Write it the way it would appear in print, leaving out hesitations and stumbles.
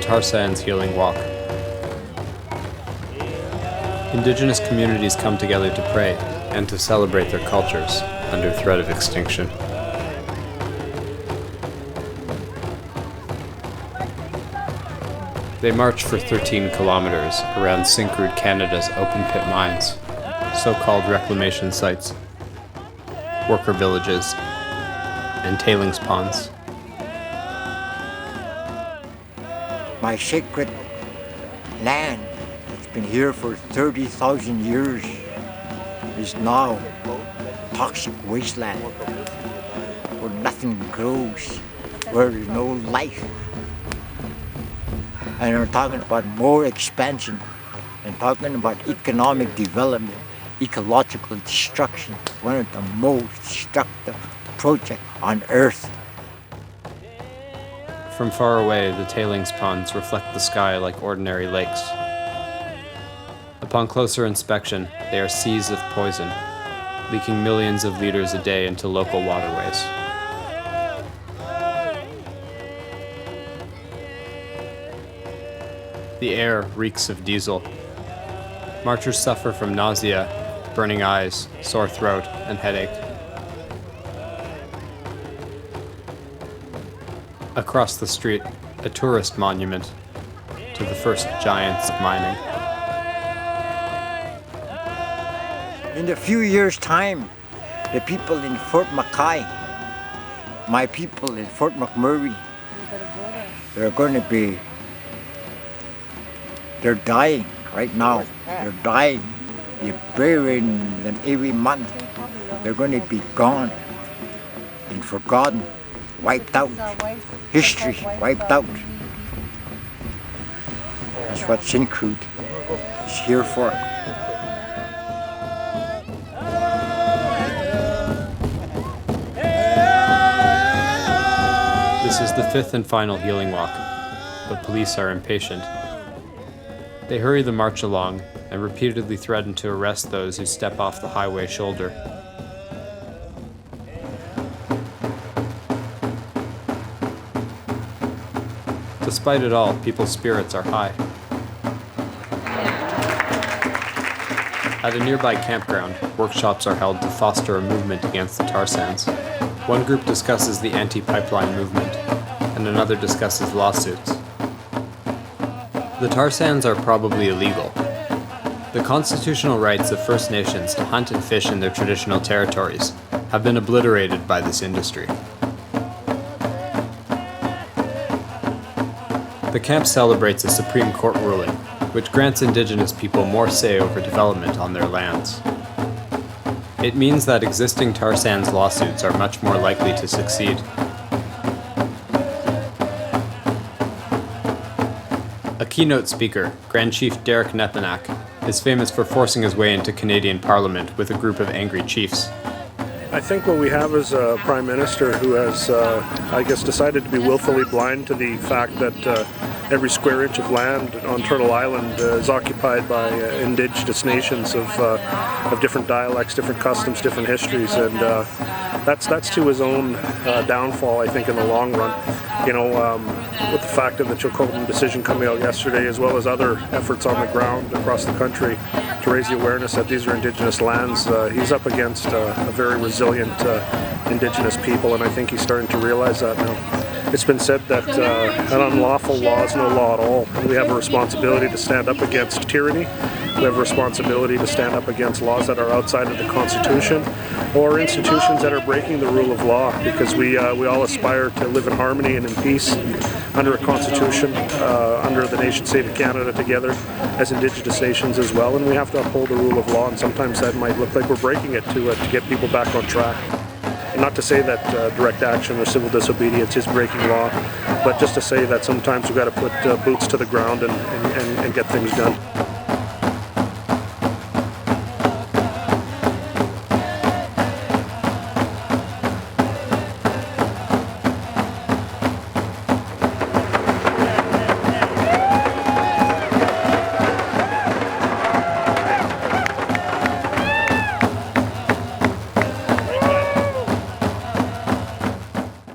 tar sands healing walk. Indigenous communities come together to pray and to celebrate their cultures under threat of extinction. They march for 13 kilometers around Syncrude, Canada's open-pit mines, so-called reclamation sites, worker villages, and tailings ponds. My sacred land that's been here for 30,000 years is now toxic wasteland where nothing grows, where there's no life. And we're talking about more expansion and talking about economic development, ecological destruction, one of the most destructive projects on Earth. From far away, the tailings ponds reflect the sky like ordinary lakes. Upon closer inspection, they are seas of poison, leaking millions of liters a day into local waterways. The air reeks of diesel. Marchers suffer from nausea, burning eyes, sore throat, and headache. Across the street, a tourist monument to the first giants of mining. In a few years' time, the people in Fort Mackay, my people in Fort McMurray, they're dying right now. They're dying. They're burying them every month. They're going to be gone and forgotten, wiped out. History wiped out. That's what Syncrude is here for. This is the fifth and final healing walk, but police are impatient. They hurry the march along and repeatedly threaten to arrest those who step off the highway shoulder. Despite it all, people's spirits are high. At a nearby campground, workshops are held to foster a movement against the tar sands. One group discusses the anti-pipeline movement, and another discusses lawsuits. The tar sands are probably illegal. The constitutional rights of First Nations to hunt and fish in their traditional territories have been obliterated by this industry. The camp celebrates a Supreme Court ruling, which grants Indigenous people more say over development on their lands. It means that existing tar sands lawsuits are much more likely to succeed. A keynote speaker, Grand Chief Derek Nethenak, is famous for forcing his way into Canadian Parliament with a group of angry chiefs. I think what we have is a Prime Minister who has, decided to be willfully blind to the fact that every square inch of land on Turtle Island is occupied by indigenous nations of different dialects, different customs, different histories, and that's to his own downfall, I think, in the long run. With the fact of the Chilcotin decision coming out yesterday, as well as other efforts on the ground across the country to raise the awareness that these are Indigenous lands, he's up against a very resilient Indigenous people, and I think he's starting to realize that now. It's been said that an unlawful law is no law at all. We have a responsibility to stand up against tyranny. We have a responsibility to stand up against laws that are outside of the Constitution or institutions that are breaking the rule of law, because we all aspire to live in harmony and in peace under a Constitution, under the nation-state of Canada together as Indigenous nations as well, and we have to uphold the rule of law, and sometimes that might look like we're breaking it to get people back on track. And not to say that direct action or civil disobedience is breaking law, but just to say that sometimes we've got to put boots to the ground and get things done.